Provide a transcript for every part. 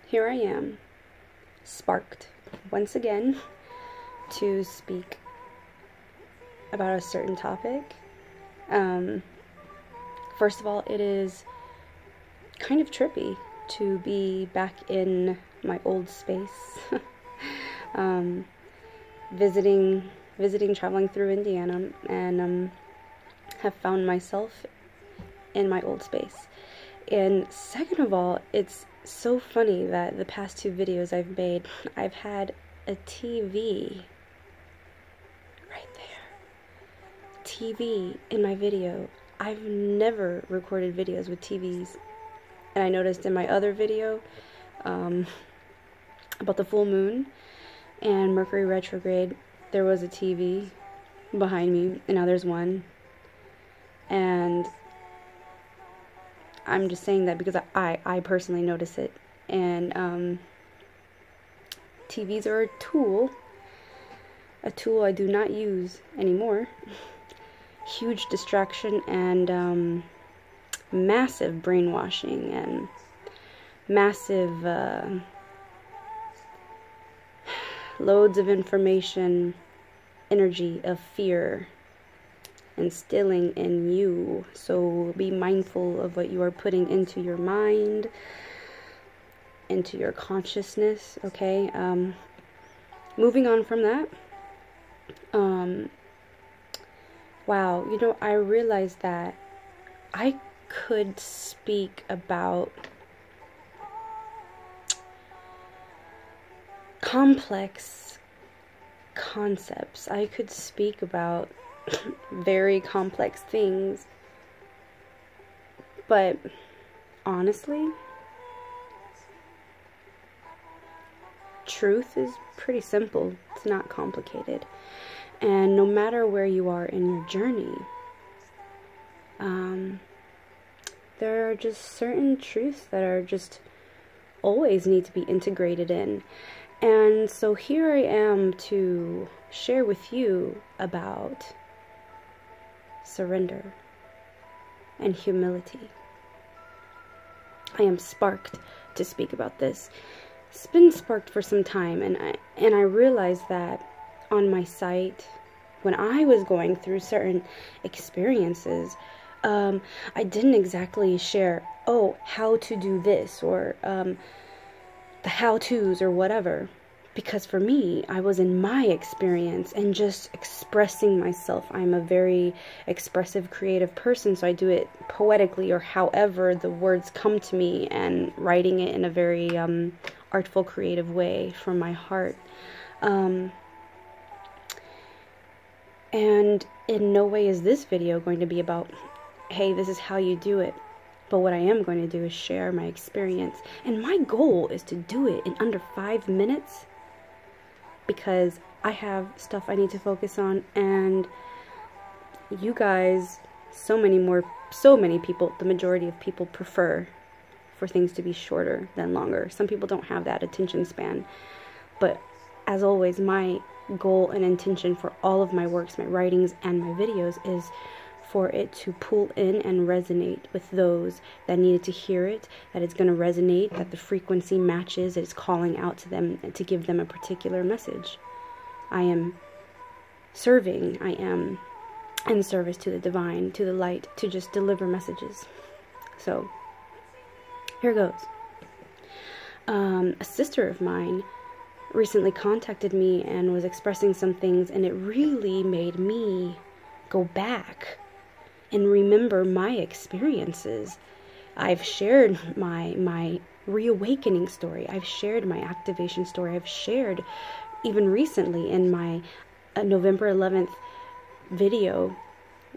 here I am, sparked once again to speak about a certain topic. First of all, it is kind of trippy to be back in my old space, visiting, traveling through Indiana, and have found myself in my old space. And second of all, it's so funny that the past 2 videos I've made, I've had a TV right there. TV in my video. I've never recorded videos with TVs. And I noticed in my other video about the full moon and Mercury retrograde, there was a TV behind me, and now there's one. And I'm just saying that because I personally notice it. And TVs are a tool I do not use anymore. Huge distraction and massive brainwashing and massive loads of information, energy of fear instilling in you. So be mindful of what you are putting into your mind, into your consciousness, okay? Moving on from that, wow, you know, I realized that I could speak about complex concepts. I could speak about very complex things, but honestly, truth is pretty simple. It's not complicated. And no matter where you are in your journey, there are just certain truths that are just always need to be integrated in. And so here I am to share with you about surrender and humility. I am sparked to speak about this. It's been sparked for some time, and I realized that on my site, when I was going through certain experiences, I didn't exactly share, oh, how to do this, or the how-tos or whatever, because for me, I was in my experience and just expressing myself. I'm a very expressive, creative person, so I do it poetically or however the words come to me, and writing it in a very artful, creative way from my heart. And in no way is this video going to be about, hey, this is how you do it. But what I am going to do is share my experience. And my goal is to do it in under 5 minutes, because I have stuff I need to focus on, and you guys, so many people, the majority of people prefer for things to be shorter than longer. Some people don't have that attention span. But as always, my goal and intention for all of my works, my writings, and my videos is for it to pull in and resonate with those that needed to hear it, that it's going to resonate, that the frequency matches, it's calling out to them to give them a particular message. I am serving, I am in service to the divine, to the light, to just deliver messages. So, here goes. A sister of mine recently contacted me and was expressing some things, and it really made me go back and remember my experiences. I've shared my reawakening story. I've shared my activation story. I've shared, even recently in my November 11th video,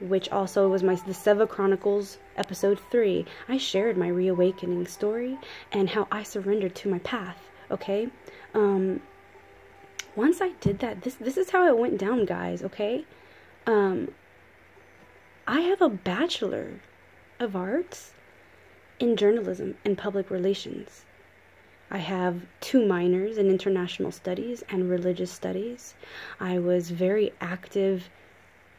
which also was the Seva Chronicles episode 3. I shared my reawakening story and how I surrendered to my path, okay? Once I did that, this is how it went down, guys, okay? I have a Bachelor of Arts in journalism and public relations. I have 2 minors in international studies and religious studies. I was very active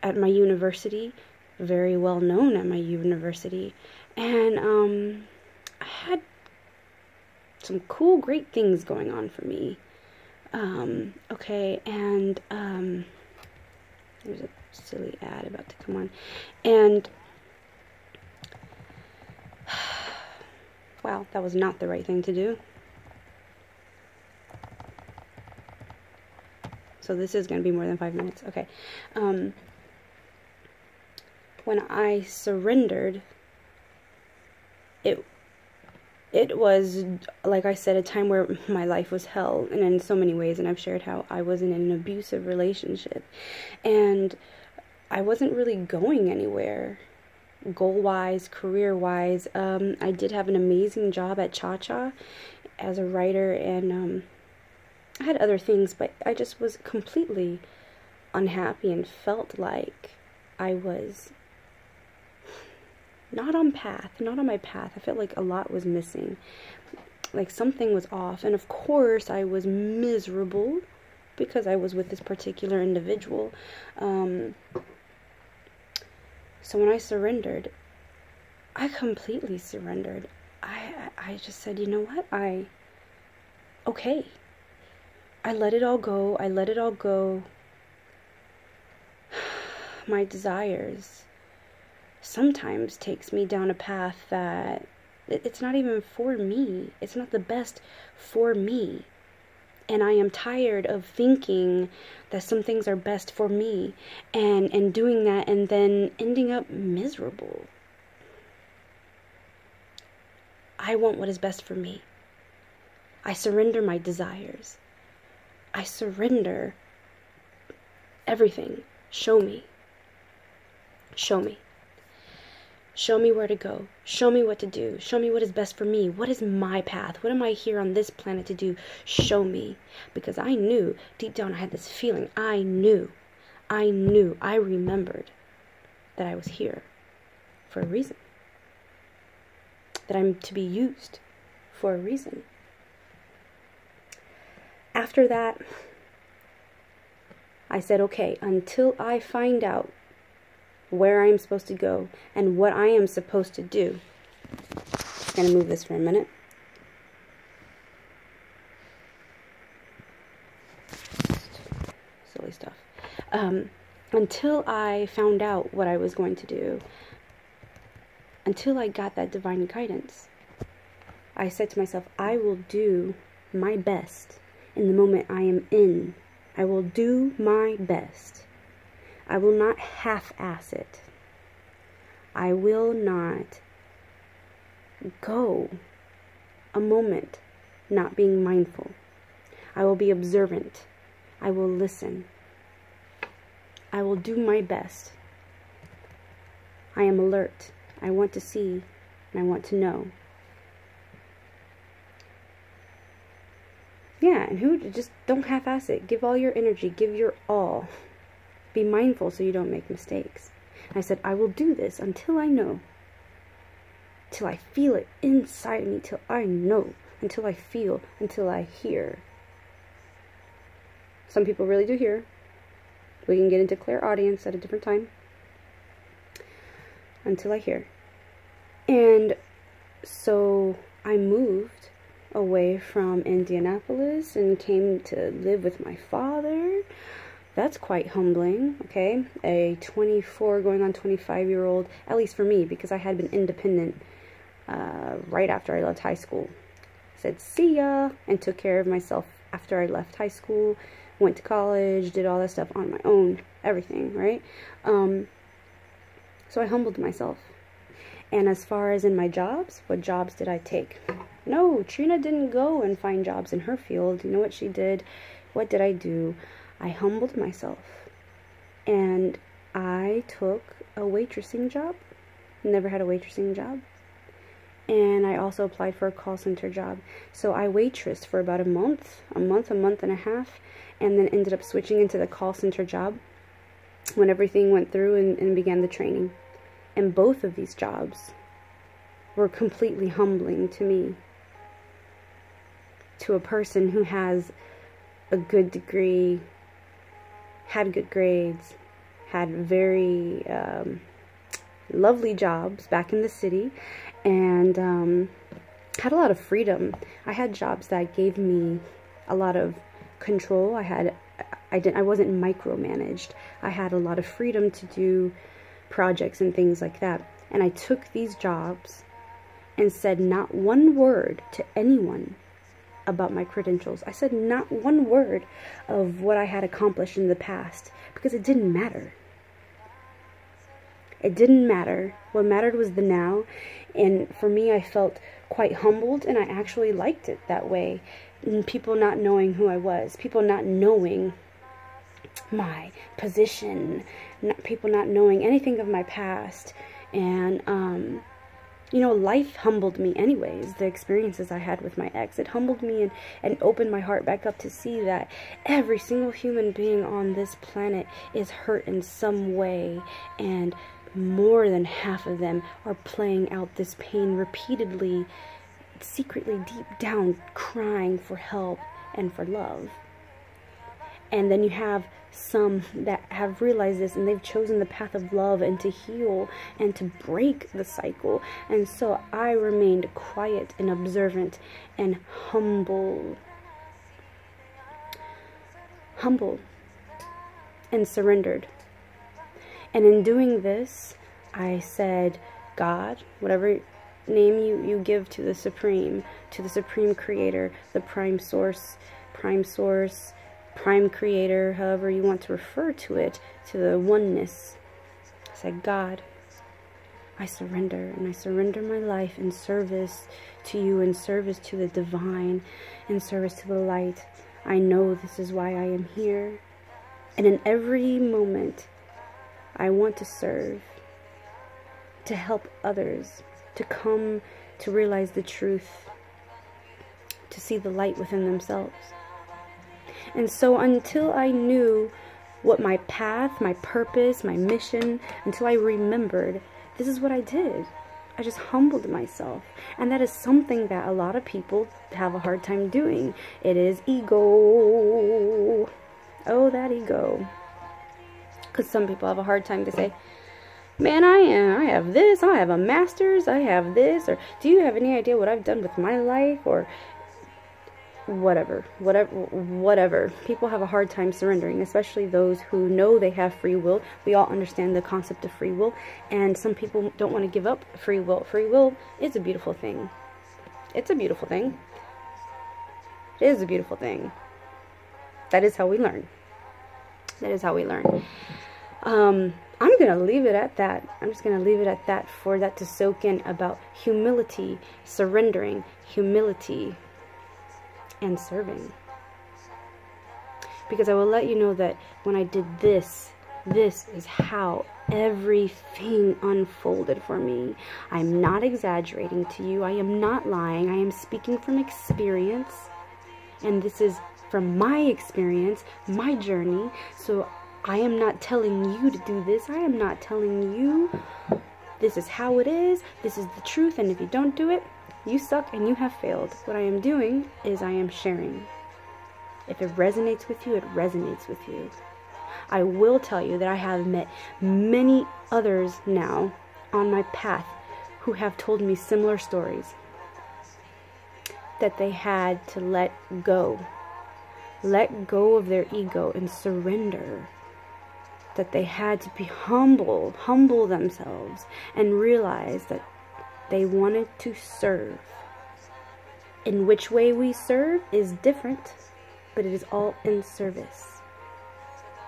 at my university, very well known at my university, and I had some cool, great things going on for me. Okay, and there's a silly ad about to come on, and wow, that was not the right thing to do. So this is going to be more than 5 minutes. Okay. When I surrendered, it was, like I said, a time where my life was hell, and in so many ways, and I've shared how I was in an abusive relationship, and I wasn't really going anywhere, goal-wise, career-wise. I did have an amazing job at Cha-Cha as a writer, and I had other things, but I just was completely unhappy and felt like I was not on my path. I felt like a lot was missing, like something was off. And of course I was miserable because I was with this particular individual. So when I surrendered, I completely surrendered. I just said, you know what, okay. I let it all go. I let it all go. My desires sometimes takes me down a path that it's not even for me. It's not the best for me. And I am tired of thinking that some things are best for me and doing that and then ending up miserable. I want what is best for me. I surrender my desires. I surrender everything. Show me. Show me. Show me where to go. Show me what to do. Show me what is best for me. What is my path? What am I here on this planet to do? Show me. Because I knew, deep down I had this feeling. I knew, I remembered that I was here for a reason. That I'm to be used for a reason. After that, I said, okay, until I find out where I'm supposed to go and what I am supposed to do. Just going to move this for a minute. Silly stuff. Until I found out what I was going to do, until I got that divine guidance, I said to myself, I will do my best in the moment I am in. I will do my best. I will not half-ass it. I will not go a moment not being mindful. I will be observant. I will listen. I will do my best. I am alert. I want to see and I want to know. Yeah, and just don't half-ass it. Give all your energy. Give your all. Be mindful so you don't make mistakes. I said, I will do this until I know. Till I feel it inside me. Till I know. Until I feel. Until I hear. Some people really do hear. We can get into clairaudience at a different time. Until I hear. And so I moved away from Indianapolis and came to live with my father. That's quite humbling, okay? A 24 going on 25-year-old, at least for me, because I had been independent right after I left high school. I said, see ya, and took care of myself after I left high school, went to college, did all that stuff on my own, everything, right? So I humbled myself. And as far as in my jobs, what jobs did I take? No, Trina didn't go and find jobs in her field. You know what she did? What did I do? I humbled myself. And I took a waitressing job. Never had a waitressing job. And I also applied for a call center job. So I waitressed for about a month and a half, and then ended up switching into the call center job when everything went through and began the training. And both of these jobs were completely humbling to me. To a person who has a good degree, had good grades, had very lovely jobs back in the city, and had a lot of freedom. I had jobs that gave me a lot of control. I wasn't micromanaged. I had a lot of freedom to do projects and things like that. And I took these jobs and said not one word to anyone about my credentials. I said not one word of what I had accomplished in the past, because it didn't matter. It didn't matter. What mattered was the now. And for me, I felt quite humbled, and I actually liked it that way. And people not knowing who I was, people not knowing my position, people not knowing anything of my past. And you know, life humbled me anyways. The experiences I had with my ex, it humbled me and opened my heart back up to see that every single human being on this planet is hurt in some way, and more than half of them are playing out this pain repeatedly, secretly deep down, crying for help and for love. And then you have some that have realized this, and they've chosen the path of love and to heal and to break the cycle. And so I remained quiet and observant and humble and surrendered. And in doing this, I said, God, whatever name you give to the Supreme Creator, the Prime Source, Prime Creator, however you want to refer to it, to the oneness. I said, God, I surrender, and I surrender my life in service to you, in service to the divine, in service to the light. I know this is why I am here. And in every moment, I want to serve, to help others, to come to realize the truth, to see the light within themselves. And so until I knew what my path, my purpose, my mission, until I remembered, this is what I did. I just humbled myself. And that is something that a lot of people have a hard time doing. It is ego. Oh, that ego. Because some people have a hard time to say, man, I have this, I have a master's, I have this, or do you have any idea what I've done with my life, or whatever. People have a hard time surrendering, especially those who know they have free will. We all understand the concept of free will, and some people don't want to give up free will. Free will is a beautiful thing. It's a beautiful thing. It is a beautiful thing. That is how we learn. That is how we learn. I'm going to leave it at that. I'm just going to leave it at that for that to soak in about humility, surrendering, humility, and serving. Because I will let you know that when I did this is how everything unfolded for me. I'm not exaggerating to you. I am not lying. I am speaking from experience. And this is from my experience, my journey. So I am not telling you to do this. I am not telling you this is how it is. This is the truth. And if you don't do it, you suck and you have failed. What I am doing is I am sharing. If it resonates with you, it resonates with you. I will tell you that I have met many others now on my path who have told me similar stories. That they had to let go. Let go of their ego and surrender. That they had to be humble themselves and realize that they wanted to serve. In which way we serve is different, but it is all in service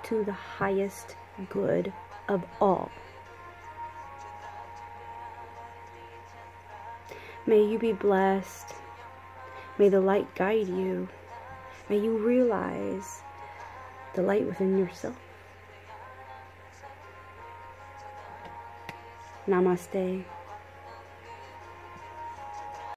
to the highest good of all. May you be blessed. May the light guide you. May you realize the light within yourself. Namaste.